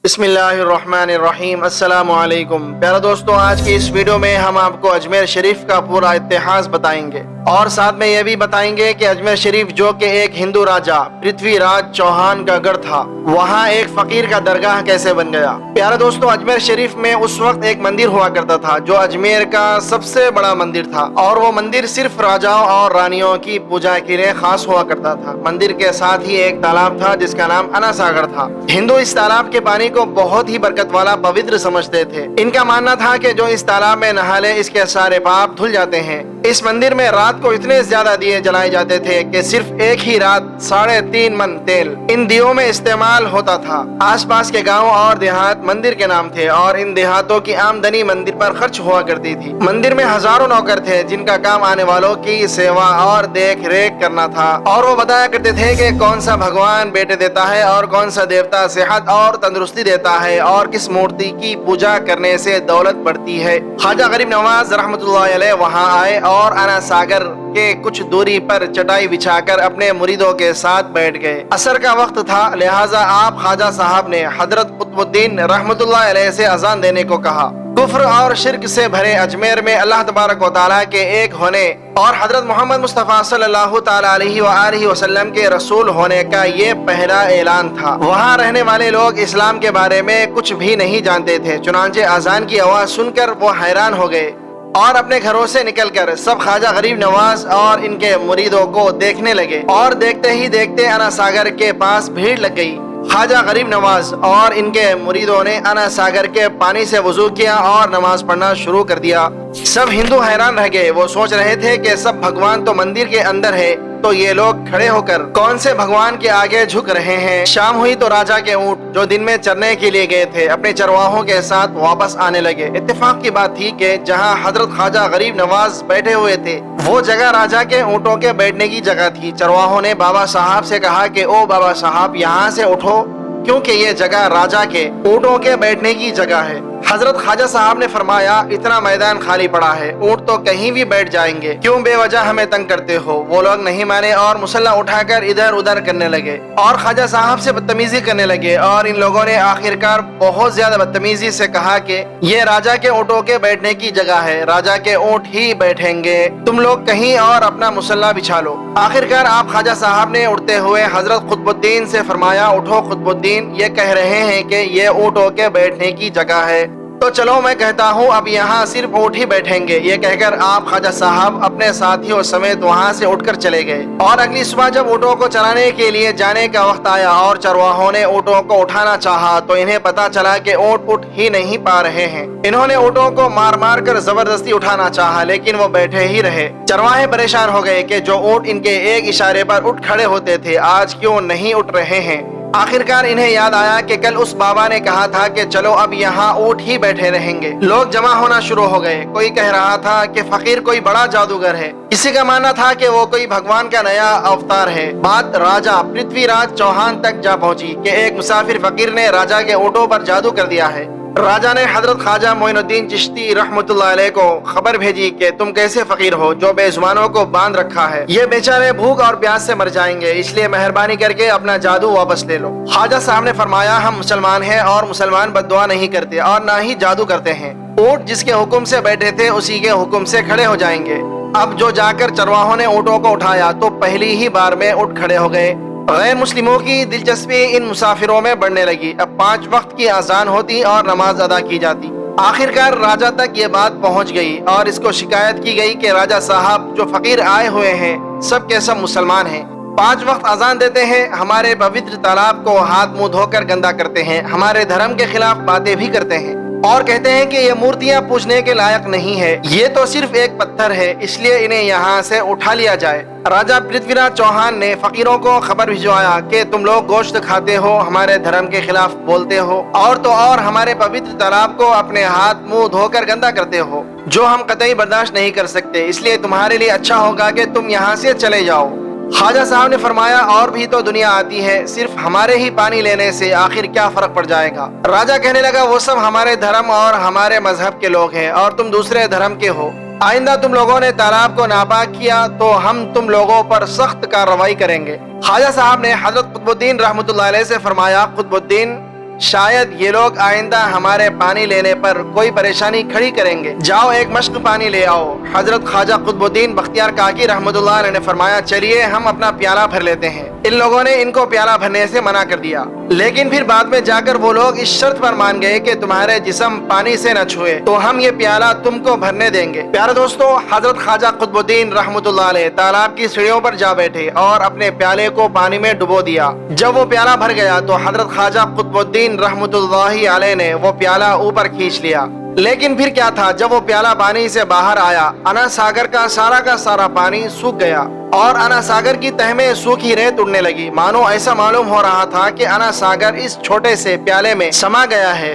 بسم اللہ الرحمن الرحیم۔ السلام علیکم پیارے دوستوں، آج کی اس ویڈیو میں ہم آپ کو اجمیر شریف کا پورا اتہاس بتائیں گے اور ساتھ میں یہ بھی بتائیں گے کہ اجمیر شریف جو کہ ایک ہندو راجا پرتھوی راج چوہان کا گڑھ تھا، وہاں ایک فقیر کا درگاہ کیسے بن گیا۔ پیارے دوستوں، اجمیر شریف میں اس وقت ایک مندر ہوا کرتا تھا جو اجمیر کا سب سے بڑا مندر تھا، اور وہ مندر صرف راجاؤں اور رانیوں کی پوجا کے لیے خاص ہوا کرتا تھا۔ مندر کے ساتھ ہی ایک تالاب تھا جس کا نام انا ساگر تھا۔ ہندو اس تالاب کے پانی کو بہت ہی برکت والا پوتر سمجھتے تھے۔ ان کا ماننا تھا کہ جو اس تالاب میں نہا لے اس کے سارے پاپ دھل جاتے ہیں۔ اس مندر میں رات کو اتنے زیادہ دیے جلائے جاتے تھے کہ صرف ایک ہی رات 3.5 من تیل ان دیوں میں استعمال ہوتا تھا۔ آس پاس کے گاؤں اور دیہات مندر کے نام تھے، اور ان دیہاتوں کی آمدنی مندر پر خرچ ہوا کرتی تھی۔ مندر میں ہزاروں نوکر تھے جن کا کام آنے والوں کی سیوا اور دیکھ ریکھ کرنا تھا، اور وہ بتایا کرتے تھے کہ کون سا بھگوان بیٹے دیتا ہے اور کون سا دیوتا صحت اور تندرستی دیتا ہے، اور کس مورتی کی پوجا کرنے سے دولت بڑھتی ہے۔ خواجہ غریب نواز رحمۃ اللہ علیہ وہاں آئے اور انا ساگر کے کچھ دوری پر چٹائی بچھا کر اپنے مریدوں کے ساتھ بیٹھ گئے۔ عصر کا وقت تھا، لہٰذا آپ خواجہ صاحب نے حضرت قطب الدین رحمۃ اللہ علیہ سے اذان دینے کو کہا۔ کفر اور شرک سے بھرے اجمیر میں اللہ تبارک و تعالیٰ کے ایک ہونے اور حضرت محمد مصطفیٰ صلی اللہ تعالیٰ علیہ وآلہ وسلم کے رسول ہونے کا یہ پہلا اعلان تھا۔ وہاں رہنے والے لوگ اسلام کے بارے میں کچھ بھی نہیں جانتے تھے، چنانچہ اذان کی آواز سن کر وہ حیران ہو گئے اور اپنے گھروں سے نکل کر سب خواجہ غریب نواز اور ان کے مریدوں کو دیکھنے لگے، اور دیکھتے ہی دیکھتے انا ساگر کے پاس بھیڑ لگ گئی۔ خواجہ غریب نواز اور ان کے مریدوں نے انا ساگر کے پانی سے وضو کیا اور نماز پڑھنا شروع کر دیا۔ سب ہندو حیران رہ گئے، وہ سوچ رہے تھے کہ سب بھگوان تو مندر کے اندر ہے، تو یہ لوگ کھڑے ہو کر کون سے بھگوان کے آگے جھک رہے ہیں۔ شام ہوئی تو راجا کے اونٹ جو دن میں چرنے کے لیے گئے تھے اپنے چرواہوں کے ساتھ واپس آنے لگے۔ اتفاق کی بات تھی کہ جہاں حضرت خواجہ غریب نواز بیٹھے ہوئے تھے وہ جگہ راجا کے اونٹوں کے بیٹھنے کی جگہ تھی۔ چرواہوں نے بابا صاحب سے کہا کہ او بابا صاحب، یہاں سے اٹھو کیونکہ یہ جگہ راجا کے اونٹوں کے بیٹھنے کی جگہ ہے۔ حضرت خواجہ صاحب نے فرمایا، اتنا میدان خالی پڑا ہے، اونٹ تو کہیں بھی بیٹھ جائیں گے، کیوں بے وجہ ہمیں تنگ کرتے ہو؟ وہ لوگ نہیں مانے اور مسلح اٹھا کر ادھر ادھر کرنے لگے اور خواجہ صاحب سے بدتمیزی کرنے لگے، اور ان لوگوں نے آخرکار بہت زیادہ بدتمیزی سے کہا کہ یہ راجا کے اونٹوں کے بیٹھنے کی جگہ ہے، راجا کے اونٹ ہی بیٹھیں گے، تم لوگ کہیں اور اپنا مسلح بچھا لو۔ آخرکار آپ خواجہ صاحب نے اٹھتے ہوئے حضرت قطب الدین سے فرمایا، اٹھو قطب الدین، یہ کہہ رہے ہیں کہ یہ اونٹوں کے بیٹھنے کی جگہ ہے، تو چلو میں کہتا ہوں اب یہاں صرف اونٹ ہی بیٹھیں گے۔ یہ کہہ کر آپ خواجہ صاحب اپنے ساتھیوں سمیت وہاں سے اٹھ کر چلے گئے، اور اگلی صبح جب اونٹوں کو چرانے کے لیے جانے کا وقت آیا اور چرواہوں نے اونٹوں کو اٹھانا چاہا تو انہیں پتا چلا کہ اونٹ اٹھ ہی نہیں پا رہے ہیں۔ انہوں نے اونٹوں کو مار مار کر زبردستی اٹھانا چاہا لیکن وہ بیٹھے ہی رہے۔ چرواہے پریشان ہو گئے کہ جو اونٹ ان کے ایک اشارے پر اٹھ کھڑے ہوتے تھے آج کیوں نہیں اٹھ رہے ہیں۔ آخرکار انہیں یاد آیا کہ کل اس بابا نے کہا تھا کہ چلو اب یہاں اونٹ ہی بیٹھے رہیں گے۔ لوگ جمع ہونا شروع ہو گئے، کوئی کہہ رہا تھا کہ فقیر کوئی بڑا جادوگر ہے، کسی کا ماننا تھا کہ وہ کوئی بھگوان کا نیا اوتار ہے۔ بات راجا پرتھوی راج چوہان تک جا پہنچی کہ ایک مسافر فقیر نے راجا کے اونٹوں پر جادو کر دیا ہے۔ راجا نے حضرت خواجہ معین الدین چشتی رحمۃ اللہ علیہ کو خبر بھیجی کہ تم کیسے فقیر ہو جو بے زبانوں کو باندھ رکھا ہے، یہ بیچارے بھوک اور پیاس سے مر جائیں گے، اس لیے مہربانی کر کے اپنا جادو واپس لے لو۔ خواجہ صاحب نے فرمایا، ہم مسلمان ہیں اور مسلمان بد دعا نہیں کرتے اور نہ ہی جادو کرتے ہیں۔ اونٹ جس کے حکم سے بیٹھے تھے اسی کے حکم سے کھڑے ہو جائیں گے۔ اب جو جا کر چرواہوں نے اونٹوں کو اٹھایا تو پہلی ہی بار میں اٹھ کھڑے ہو گئے۔ غیر مسلموں کی دلچسپی ان مسافروں میں بڑھنے لگی۔ اب 5 وقت کی اذان ہوتی اور نماز ادا کی جاتی۔ آخرکار راجا تک یہ بات پہنچ گئی اور اس کو شکایت کی گئی کہ راجا صاحب جو فقیر آئے ہوئے ہیں سب کے سب مسلمان ہیں، 5 وقت اذان دیتے ہیں، ہمارے پوتر تالاب کو ہاتھ منہ دھو کر گندا کرتے ہیں، ہمارے دھرم کے خلاف باتیں بھی کرتے ہیں اور کہتے ہیں کہ یہ مورتیاں پوجنے کے لائق نہیں ہے، یہ تو صرف ایک پتھر ہے، اس لیے انہیں یہاں سے اٹھا لیا جائے۔ راجا پرتھوی راج چوہان نے فقیروں کو خبر بھجوایا کہ تم لوگ گوشت کھاتے ہو، ہمارے دھرم کے خلاف بولتے ہو، اور تو اور ہمارے پوتر تالاب کو اپنے ہاتھ منہ دھو کر گندا کرتے ہو، جو ہم قطعی برداشت نہیں کر سکتے، اس لیے تمہارے لیے اچھا ہوگا کہ تم یہاں سے چلے جاؤ۔ خواجہ صاحب نے فرمایا، اور بھی تو دنیا آتی ہے، صرف ہمارے ہی پانی لینے سے آخر کیا فرق پڑ جائے گا؟ راجا کہنے لگا، وہ سب ہمارے دھرم اور ہمارے مذہب کے لوگ ہیں اور تم دوسرے دھرم کے ہو، آئندہ تم لوگوں نے تالاب کو ناپاک کیا تو ہم تم لوگوں پر سخت کارروائی کریں گے۔ خواجہ صاحب نے حضرت قطب الدین رحمۃ اللہ علیہ سے فرمایا، قطب الدین شاید یہ لوگ آئندہ ہمارے پانی لینے پر کوئی پریشانی کھڑی کریں گے، جاؤ ایک مشق پانی لے آؤ۔ حضرت خواجہ قطب الدین بختیار کاکی رحمۃ اللہ علیہ نے فرمایا چلیے ہم اپنا پیالہ بھر لیتے ہیں۔ ان لوگوں نے ان کو پیالہ بھرنے سے منع کر دیا، لیکن پھر بعد میں جا کر وہ لوگ اس شرط پر مان گئے کہ تمہارے جسم پانی سے نہ چھوئے تو ہم یہ پیالہ تم کو بھرنے دیں گے۔ پیارے دوستو، حضرت خواجہ قطب الدین رحمۃ اللہ علیہ تالاب کی سیڑھیوں پر جا بیٹھے اور اپنے پیالے کو پانی میں ڈبو دیا۔ جب وہ پیالہ بھر گیا تو حضرت خواجہ قطب الدین رحمۃ اللہ علیہ نے وہ پیالہ اوپر کھینچ لیا، لیکن پھر کیا تھا، جب وہ پیالہ پانی سے باہر آیا انا ساگر کا سارا پانی سوکھ گیا اور انا ساگر کی تہ میں سوکھی ریت اڑنے لگی، مانو ایسا معلوم ہو رہا تھا کہ انا ساگر اس چھوٹے سے پیالے میں سما گیا ہے۔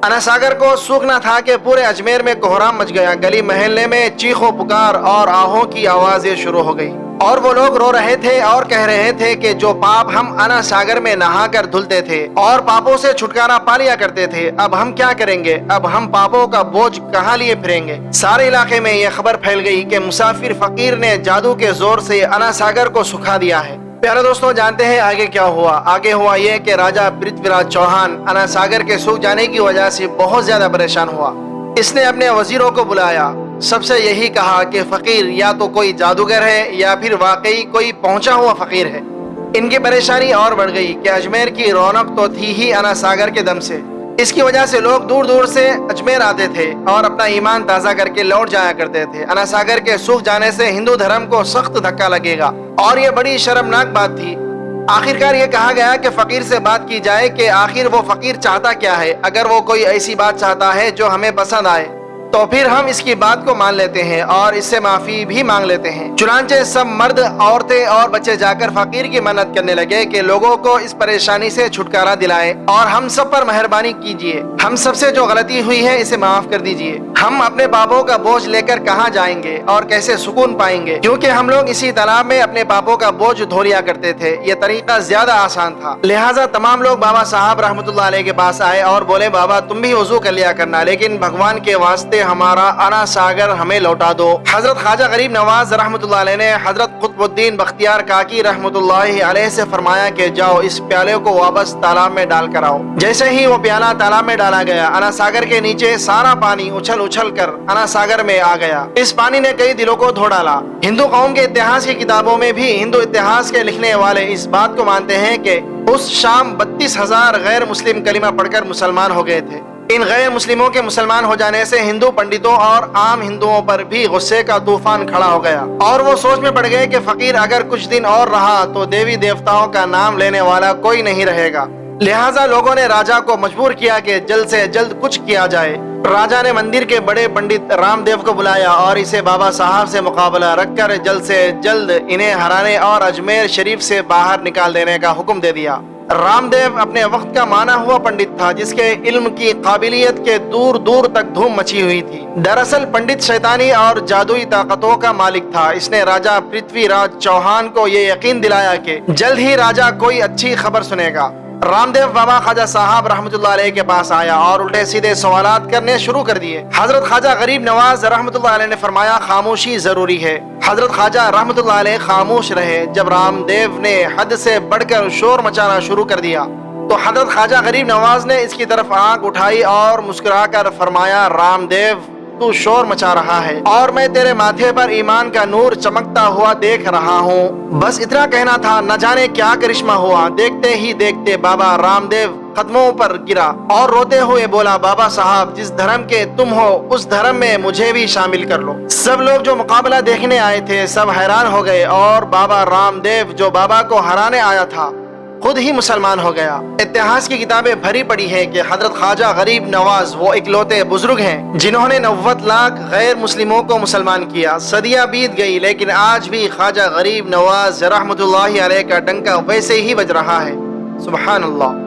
انا ساگر کو سوکھنا تھا کہ پورے اجمیر میں کوہرام مچ گیا، گلی محلے میں چیخ و پکار اور آہوں کی آوازیں شروع ہو گئی، اور وہ لوگ رو رہے تھے اور کہہ رہے تھے کہ جو پاپ ہم انا ساگر میں نہا کر دھلتے تھے اور پاپوں سے چھٹکارا پا لیا کرتے تھے، اب ہم کیا کریں گے، اب ہم پاپوں کا بوجھ کہاں لیے پھریں گے۔ سارے علاقے میں یہ خبر پھیل گئی کہ مسافر فقیر نے جادو کے زور سے انا ساگر کو سکھا دیا ہے۔ پیارے دوستوں، جانتے ہیں آگے کیا ہوا؟ آگے ہوا یہ کہ راجہ پرتھوی راج چوہان انا ساگر کے سوکھ جانے کی وجہ سے بہت زیادہ پریشان ہوا۔ اس نے اپنے وزیروں کو بلایا، سب سے یہی کہا کہ فقیر یا تو کوئی جادوگر ہے یا پھر واقعی کوئی پہنچا ہوا فقیر ہے۔ ان کی پریشانی اور بڑھ گئی کہ اجمیر کی رونق تو تھی ہی انا ساگر کے دم سے، اس کی وجہ سے لوگ دور دور سے اجمیر آتے تھے اور اپنا ایمان تازہ کر کے لوٹ جایا کرتے تھے۔ انا ساگر کے سوکھ جانے سے ہندو دھرم کو سخت دھکا لگے گا اور یہ بڑی شرمناک بات تھی۔ آخرکار یہ کہا گیا کہ فقیر سے بات کی جائے کہ آخر وہ فقیر چاہتا کیا ہے، اگر وہ کوئی ایسی بات چاہتا ہے جو ہمیں پسند آئے تو پھر ہم اس کی بات کو مان لیتے ہیں اور اس سے معافی بھی مانگ لیتے ہیں۔ چنانچہ سب مرد، عورتیں اور بچے جا کر فقیر کی منت کرنے لگے کہ لوگوں کو اس پریشانی سے چھٹکارا دلائے اور ہم سب پر مہربانی کیجیے، ہم سب سے جو غلطی ہوئی ہے اسے معاف کر دیجیے۔ ہم اپنے پاپوں کا بوجھ لے کر کہاں جائیں گے اور کیسے سکون پائیں گے، کیونکہ ہم لوگ اسی تالاب میں اپنے پاپوں کا بوجھ دھو لیا کرتے تھے۔ یہ طریقہ زیادہ آسان تھا، لہٰذا تمام لوگ بابا صاحب رحمۃ اللہ علیہ کے پاس آئے اور بولے بابا تم بھی وضو کر لیا کرنا، لیکن بھگوان کے واسطے ہمارا انا ساگر ہمیں لوٹا دو۔ حضرت خواجہ غریب نواز رحمۃ اللہ علیہ نے حضرت قطب الدین بختیار کاکی رحمۃ اللہ علیہ سے فرمایا کہ جاؤ اس پیالے کو واپس تالاب میں ڈال کر آؤ۔ جیسے ہی وہ پیالہ تالاب میں ڈالا گیا، انا ساگر کے نیچے سارا پانی اچھل کر انا ساگر میں آ گیا۔ اس پانی نے کئی دلوں کو دھو ڈالا۔ ہندو قوم کے اتہاس کی کتابوں میں بھی ہندو اتہاس کے لکھنے والے اس بات کو مانتے ہیں کہ اس شام 32,000 غیر مسلم کلمہ پڑھ کر مسلمان ہو گئے تھے۔ ان غیر مسلموں کے مسلمان ہو جانے سے ہندو پنڈتوں اور عام ہندوؤں پر بھی غصے کا طوفان کھڑا ہو گیا اور وہ سوچ میں پڑ گئے کہ فقیر اگر کچھ دن اور رہا تو دیوی دیوتاؤں کا نام لینے والا کوئی نہیں رہے گا۔ لہٰذا لوگوں نے راجا کو مجبور کیا کہ جلد سے جلد کچھ کیا جائے۔ راجا نے مندر کے بڑے پنڈت رام دیو کو بلایا اور اسے بابا صاحب سے مقابلہ رکھ کر جلد سے جلد انہیں ہرانے اور اجمیر شریف سے باہر نکال دینے کا حکم دے دیا۔ رام دیو اپنے وقت کا مانا ہوا پنڈت تھا جس کے علم کی قابلیت کے دور دور تک دھوم مچی ہوئی تھی۔ دراصل پنڈت شیطانی اور جادوئی طاقتوں کا مالک تھا۔ اس نے راجہ پرتھوی راج چوہان کو یہ یقین دلایا کہ جلد ہی راجا کوئی اچھی خبر سنے گا۔ رام دیو بابا خواجہ صاحب رحمۃ اللہ علیہ کے پاس آیا اور الٹے سیدھے سوالات کرنے شروع کر دیے۔ حضرت خواجہ غریب نواز رحمۃ اللہ علیہ نے فرمایا خاموشی ضروری ہے۔ حضرت خواجہ رحمۃ اللہ علیہ خاموش رہے۔ جب رام دیو نے حد سے بڑھ کر شور مچانا شروع کر دیا تو حضرت خواجہ غریب نواز نے اس کی طرف آنکھ اٹھائی اور مسکرا کر فرمایا رام دیو تو شور مچا رہا ہے اور میں تیرے ماتھے پر ایمان کا نور چمکتا ہوا دیکھ رہا ہوں۔ بس اتنا کہنا تھا، نہ جانے کیا کرشمہ ہوا۔ دیکھتے ہی دیکھتے بابا رام دیو قدموں پر گرا اور روتے ہوئے بولا بابا صاحب جس دھرم کے تم ہو اس دھرم میں مجھے بھی شامل کر لو۔ سب لوگ جو مقابلہ دیکھنے آئے تھے سب حیران ہو گئے اور بابا رام دیو جو بابا کو ہرانے آیا تھا خود ہی مسلمان ہو گیا۔ اتہاس کی کتابیں بھری پڑی ہیں کہ حضرت خواجہ غریب نواز وہ اکلوتے بزرگ ہیں جنہوں نے 90 لاکھ غیر مسلموں کو مسلمان کیا۔ صدیاں بیت گئی لیکن آج بھی خواجہ غریب نواز رحمۃ اللہ علیہ کا ڈنکا ویسے ہی بج رہا ہے۔ سبحان اللہ۔